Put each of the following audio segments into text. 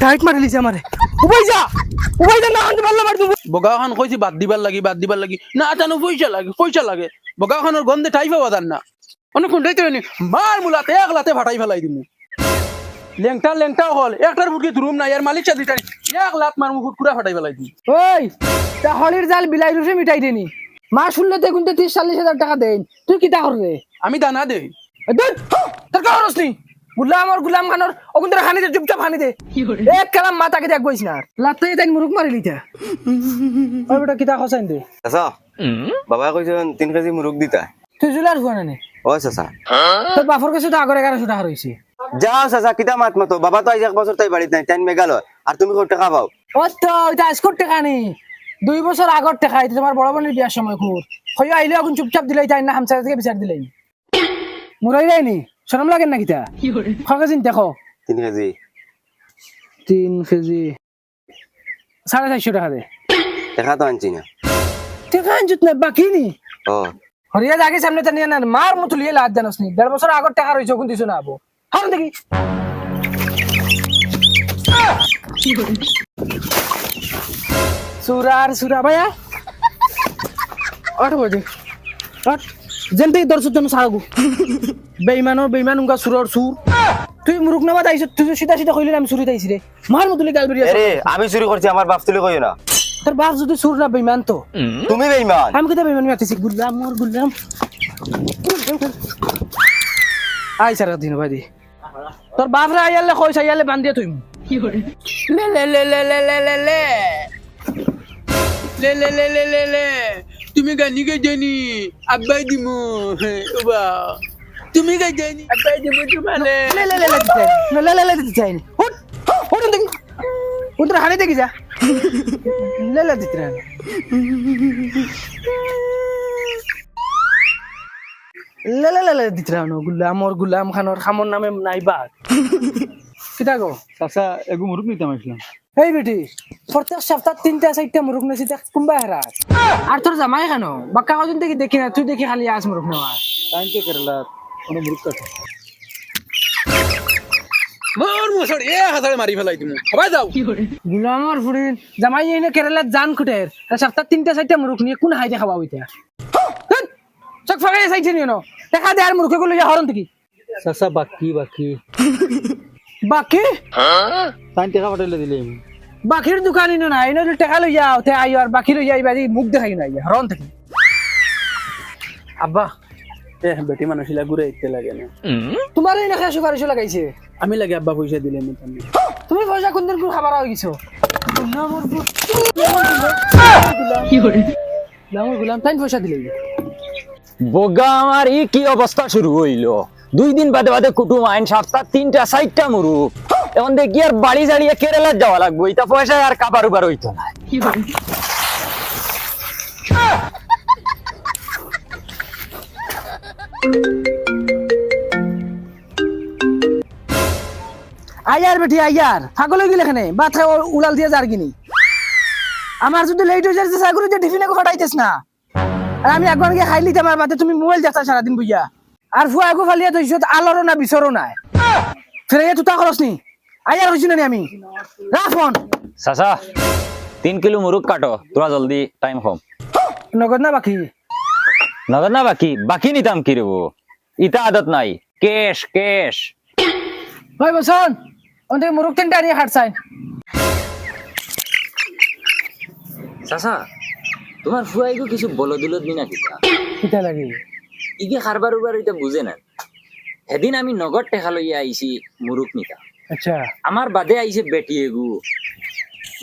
tight মারি লিছে আমারে উবাই যা না আনতে পারলা মার তুমি বগাখান কইছি বাদ দিবার লাগি না জানো পয়সা লাগে বগাখানের গন্ধে টাই পাওয়া যান না অনেক কোনটাই তো মার মুলাতে এক লাতে ফাটাই ফেলাই দিমু লেংটা হল একটার ফুটকে ধরুম না এর মালিক চাদি টাই এক লাত মার মুকুট পুরা ফাটাই ফেলাই দিই ওই তা হলির জাল বিলাই রুসে মিটাই দেনি মা শুনলে দেখুন 30-40 হাজার টাকা দেন তুই কি তা করবে আমি দানা দেই তোর কারণস নি গুলাম খানোর ওগুন তোর হানি দে চুপচাপ হানি দে এক কালাম মাথাকে দেখ বইস না লাতে তাই মুরুক মারি লিতা ওই বেটা কিতা খসাইন দে চাচা বাবা কইছেন 3 কেজি মুরগ দিতা তুই জুলার হুয়া না ও চাচা তোর বাপর কাছে তো আগরে 1100 টাকা রইছে যাও চাচা কিতা মাত মতো বাবা তো আজ 1 বছর তাই বাড়িতে নাই টাইম মেঘালয় আর তুমি কত টাকা পাও ও তো এটা আজকর টাকা নেই 2 বছর আগর টাকা এটা তোমার বড় বোনের বিয়ার সময় খুর হই আইলে এখন চুপচাপ দিলাই তাই না হামসা থেকে বিচার দিলাই মুরাই যায়নি শরম লাগে না কিতা খাওয়া চিন্তা দেখো 3 কেজি 3 কেজি 450 টাকা দে টাকা তো আনছি না টাকা আনজুত না বাকি নি ও হরিয়া জাগে সামনে তা নিয়ে না মার মতো লিয়ে লাদ জানোস নি 1.5 বছর আগর টাকা রইছে কোন দিছ না আবো হারুন দেখি সুরা ভাইয়া আট বাজে আট যেনতে দর্শক জন সাগু বেইমান উনকা সুরর সুর তুই মুরুক নামা দাইছ তুই সিধা কইলি আমি চুরি দাইছি রে মার মতো গাল বেরিয়া আরে আমি চুরি করছি আমার বাপ তুলি কইও না তোর বাপ যদি সুর না বেইমান তো তুমি বেঈমান আমি কইতে বেইমান মারতেছি গুল্লাম আই সারা দিন বাদি তোর বাপ রে আইয়ালে কইছ আইয়ালে বান্ধিয়া তুই কি করে লে তুমি গানি গাই জানি আব্বাই দিমু ওবা তুমি গাই জানি আব্বাই দিমু তোমালে লে দিতে চাই হুট দেখি উতরা হানে দেখি যা লে দিতে না লে দিতে না গুলাম খানোর খামর নামে নাই বাঘ কিতা গো চাচা এগু মুরুক নিতাম আসলাম এই বেটি প্রত্যেক সপ্তাহ 3-4টা মুরুক নেছি দেখ কুম্বা হারাস আর তোর জামাই কেন বাক্কা কজন দেখি না তুই দেখি খালি আস মুরুক নেওয়া টাইম কে কেরালা কোন মুরুক কাটে মোর মুসড় এ হাজারে মারি ফেলাই দিমু সবাই যাও গুলামর ফুরিন জামাই এনে কেরালাত জান খুটের সপ্তাহ 3-4টা মুরুক নিয়ে কোন হাইতে খাওয়া হইতা চক ফাগাই সাইছে নিও না দেখা দে আর মুরুকে গুলো হরন থেকে চাচা বাকি বাকি টাইম টাকা পাঠাইলে দিলেম বাকির দোকান ইনো না ইনো টাকা লই যাও তে আইও আর বাকি লই যাইবা দি মুখ দেখাই না হরন থেকে আব্বা বেটি মানুষিলা ঘুরে ইতে লাগে না তোমার এই নাকি সুপারিশ লাগাইছে আমি লাগে আব্বা পয়সা দিলে তুমি পয়সা কোন দিন খাবার হয়ে গেছো গুলাম তাই পয়সা দিলে বগা আমার ই কি অবস্থা শুরু হইল 2 দিন বাদে কুটুম আইন সপ্তাহ 3-4টা মুরুক এখন দেখি আর বাড়ি জাড়িয়ে কেরালা যাওয়া লাগবো এটা পয়সা আর কাবার উবার হইতো না আয়ার বেটি আয়ার পাগল হয়ে গেলে এখানে বাথা উড়াল দিয়ে যার কিনি আমার যদি লেট হয়ে যাচ্ছে সাগরে যে টিফিনে ফাটাইতেছ না আর আমি একবার গিয়ে খাইলি আমার বাদে তুমি মোবাইল দেখতা সারাদিন বুইয়া আর ফুয়া আগু ফালিয়া তো ইসত আলোরও না বিচরও নাই ফেরে তুতা খরচ নি আয়ার হইছি না আমি রাখ ফোন চাচা 3 কিলো মুরুক কাটো তোরা জলদি টাইম কম নগদ না বাকি নিতাম কি রেবো ইটা আদত নাই কেশ ভাই বসন ওদের মুরুক 3টা নিয়ে হাঁটছাই চাচা তোমার ফুয়াইগো কিছু বলো দিল দিনা কিটা লাগে ইগে খারবার উবার এটা বুঝে না সেদিন আমি নগদ টেকা লইয়া আইছি মুরুক নিতা আচ্ছা আমার বাদে আইছে বেটি এগু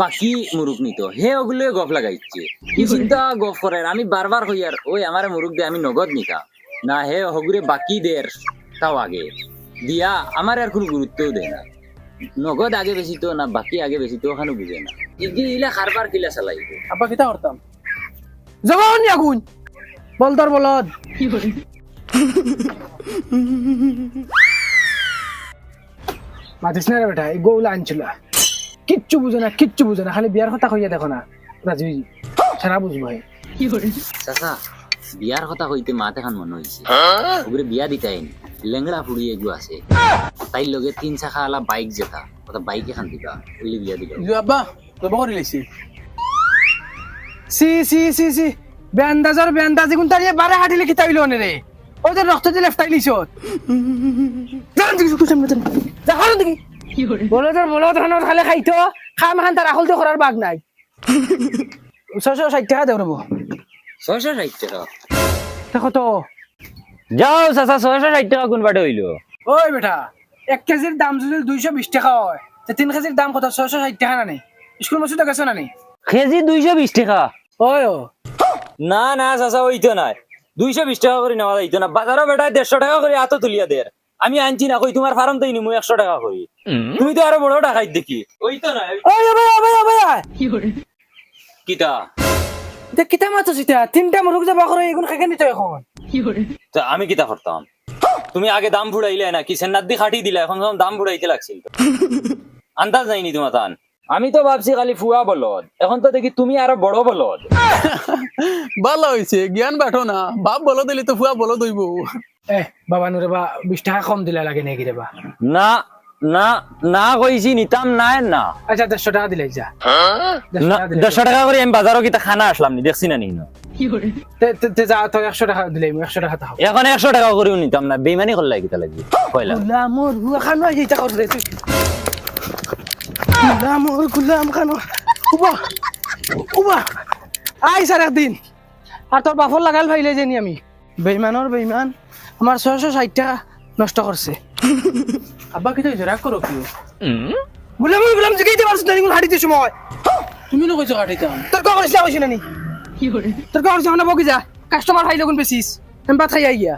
বাকি মুরুক নিত হে ওগুলো গফ লাগাইছে কি চিন্তা গফ করে আমি বারবার হইয়ার ওই আমার মুরুক দে আমি নগদ নিতা না হে হগুরে বাকি দের তাও আগে দিয়া আমার আর কোনো গুরুত্বও দেয় না নগদ আগে বেশি তো না বাকি আগে বেশি তো ওখানে বুঝে না ইলে খারবার কিলা চালাইব আব্বা কিটা করতাম জবান আগুন বলদর বলদ কি করে মাতিস না রে বেটা এই গৌলা আনছিল কিচ্ছু বুঝে না খালি বিয়ার কথা কইয়া দেখো না রাজু সারা বুঝবো চাচা বিয়ার কথা কইতে মাতে খান মনে হইছে ওগুলো বিয়া দিতাইনি লেংড়া ফুড়ি এগু আছে তাই লগে 3 চাকা আলা বাইক যেটা ওটা বাইকে খান দিবা ওইলে বিয়া দিল ইজু আব্বা তো বকরি লাইছি সি সি সি সি বেন্দাজি কোন তারিয়ে বারে হাঁটিলে কিতা হইল রে ওই যে রক্ত দিলে লেফটাই লিছত জান দিকে কুছ সামনে যা হারো দিকে বলো তো খালে খাইতো খাম খান তার আহল তো করার বাগ নাই 660 টাকা দেব রব 660 টাকা দেখো তো যাও চাচা 660 টাকা কোন বাটে হইলো ওই বেটা 1 কেজির দাম যদি 220 টাকা হয় তে 3 কেজির দাম কত 660 টাকা না নেই স্কুল মসজিদ গেছ না নেই কেজি 220 টাকা ওই ও না না চাচা হইতো না 220 টাকা করে নেওয়া যাইতো না বাজারে বেটা 150 টাকা করে এত তুলিয়া দের আমি আনছি না কই তোমার ফার্ম তাই নিমু 100 টাকা করি তুমি তো আরো বড় টাকাই দেখি হইতো না ওই ভাই কিটা দেখ কিতা মাছ সিটা তিনটা মুরগ যাবা করে এগুন খাকে নিতে এখন তো আমি কিটা করতাম তুমি আগে দাম ফুড়াইলে না কি সেন্নার দি খাটি দিলা এখন দাম ফুড়াইতে লাগছিল আন্দাজ নাইনি তোমার তান আমি তো ভাবছি খালি ফুয়া বলদ এখন তো দেখি তুমি আরো বড় বলদ ভালো হইছে জ্ঞান বাটো না বাপ বলো দিলে তো ফুয়া বলো দইব এ বাবা নুরে বা 20 টাকা কম দিলা লাগে নাকি রে বা না না না কইছি নিতাম নাই না আচ্ছা 150 টাকা দিলাই যা 100 টাকা করে আমি বাজারও কিটা খানা আসলাম নি দেখছি না নি তে যা তো 100 টাকা দিলাই 100 টাকা তাও এখন 100 টাকা করেও নিতাম না বেইমানি করলাই কিটা লাগি কইলা গুলাম খানো এইটা কর রে তুই গুলাম খানো উবা আই স্যার একদিন আর তোর বাপর লাগাল ভাইলে জানি আমি বেইমানর বেইমান আমার 660 টাকা নষ্ট করছে আব্বা কি তুই রাগ করো কি গুলাম জিগাইতে পারছ না নিগুন হাড়িতে সময় তুমি না কইছো কাটিতাম তোর কো করিস লাগছ না নি কি করে তোর কো করিস না বকি যা কাস্টমার হাই লাগুন বেসিস আমি বাত খাই আইয়া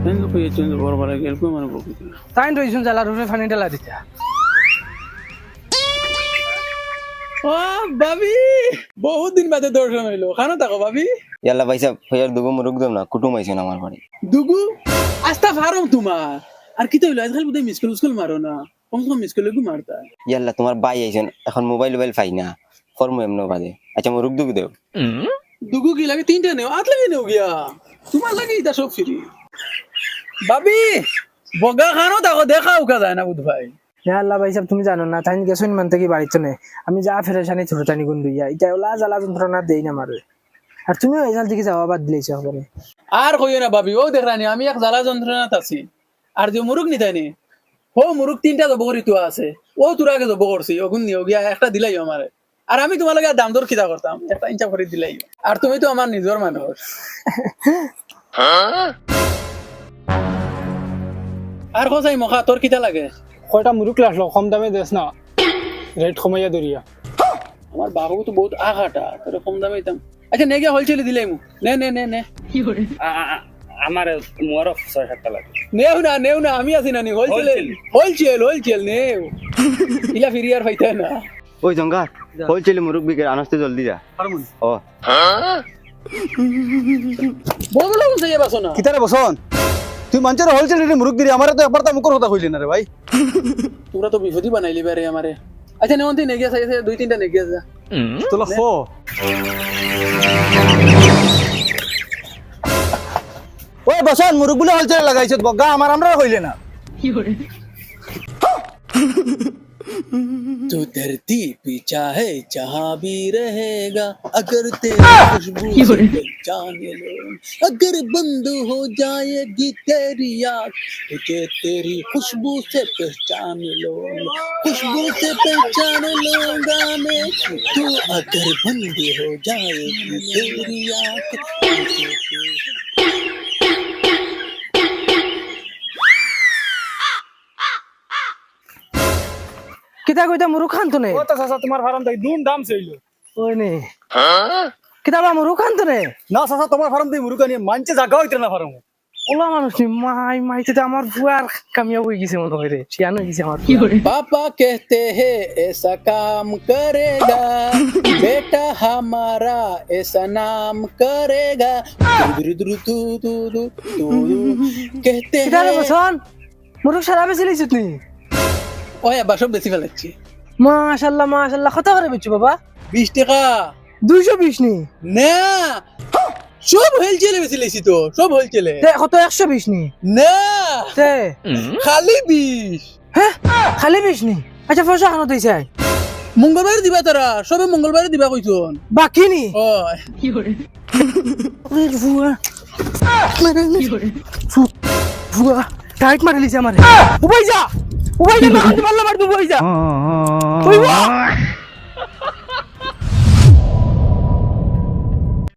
এন্ড কই চেঞ্জ বড় গেল কই মানে বকি তাইন রইছুন জালা রুফে ফানি ডালা দিতা ও ভাবি বহুত দিন বাদে দর্শন হইলো খানো থাকো ভাবি ইয়াল্লা ভাই সাহেব হইয়ার দুগো মুরগ দাম না কুটুম আইছেন আমার বাড়ি দুগু আস্তা ফারম তোমার আর কি তো হইলো আজকাল বুঝে মিসকল মারো না কম কম মিসকল গু মারতা ইয়াল্লা তোমার ভাই আইছেন এখন মোবাইল পাই না ফর্ম এমনো বাদে আচ্ছা মুরগ দুগ দেও দুগু কি লাগে তিনটা নেও আট লাগে নেও গিয়া তোমার লাগে এটা সব ফ্রি ভাবি বগা খানো থাকো দেখাও কা যায় না বুধ ভাই হে আল্লাহ ভাই সাহেব তুমি জানো না তাইন গেছুন মান থেকে বাড়িতে নে আমি যা ফেরেশানি ছোটটানি গুন দুইয়া এটা ওলা জ্বালা যন্ত্রণা দেই না মারে আর তুমি ওই জাল দিকে যাওয়া বাদ দিলেছ হবে আর কইও না ভাবি ও দেখরানি আমি এক জ্বালা যন্ত্রণাত আছি আর যে মুরগ নিতানি ও মুরগ তিনটা জব করি তো আছে ও তোর আগে জব করছি ওগুন নিও গিয়া একটা দিলাই আমারে আর আমি তোমার লাগে দাম দর খিদা করতাম একটা ইঞ্চা করে দিলাই আর তুমি তো আমার নিজর মানুষ আর কোথায় মখা তোর কিটা লাগে কয়টা মুরুক লাসলো কম দামে দেস না রেট কমাইয়া দরিয়া আমার বাবু তো বহুত আঘাটা তোর কম দামে দিতাম আচ্ছা নে গিয়া হোলসেলে দিলাই মু নে নে নে নে আমার মোর 6-7 টাকা লাগে নেও না আমি আছি না নি হোলসেল নেও ইলা ফিরি আর পাইতা না ওই জঙ্গা হোলসেল মুরগ বিকে আনস্তে জলদি যা ও বগলা বসে যাবাছো না কিতারে বসন তুই মঞ্চের হোলসেল রেটে মুরগ দিলি আমারে তো একবার তো মুখর কথা কইলি না রে ভাই তোরা তো বিপদই বানাইলি বারে আমারে আচ্ছা নেওন্তি নেগিয়া চাইছে দুই তিনটা নেগিয়া যা তোলা ফো ওই বসন মুরগগুলো হোলসেলে লাগাইছ বগা আমার আমরা হইলে না तो धरती पे चाहे जहाँ भी रहेगा अगर तेरी खुशबू से पहचाने लो अगर बंद हो जाएगी तेरी आँख तुझे तेरी खुशबू से पहचान लो खुशबू से पहचान लूंगा मैं तू अगर बंद हो जाएगी तेरी आँख কিতা কইতা মুরগ খান তো নে ও তো চাচা তোমার ফার্ম তাই দুন দাম চাইলো ওই নে কিতা বা মুরগ খান তো নে না চাচা তোমার ফার্ম তাই মুরগ নিয়ে মানছে জায়গা হইতে না ফার্ম ওলা মানুষ নি মাইতে তো আমার বুয়ার কামিয়াব হয়ে গেছে মনে হয় রে শিয়ান হয়ে গেছে আমার पापा कहते हैं ऐसा काम करेगा बेटा हमारा ऐसा नाम करेगा कहते কিতা রে हैं বসন মুরগ সারা বেশি লইছত নি ওই আবার সব বেশি ফেলাচ্ছি মাশাআল্লাহ কত করে বেচছো বাবা 20 টাকা 220 নি না সব হোলসেলে বেশি লেছি তো সব হোলসেলে তে কত 120 নি না তে খালি 20 হ্যাঁ খালি 20 নি আচ্ছা পয়সা খানো দিছে মঙ্গলবারে দিবা তারা সবে মঙ্গলবারে দিবা কইছন বাকি নি ওই ভুয়া ভুয়া টাইট মারি লিছে আমারে উবাই যা না কান্দি পারলা মার উবাই যা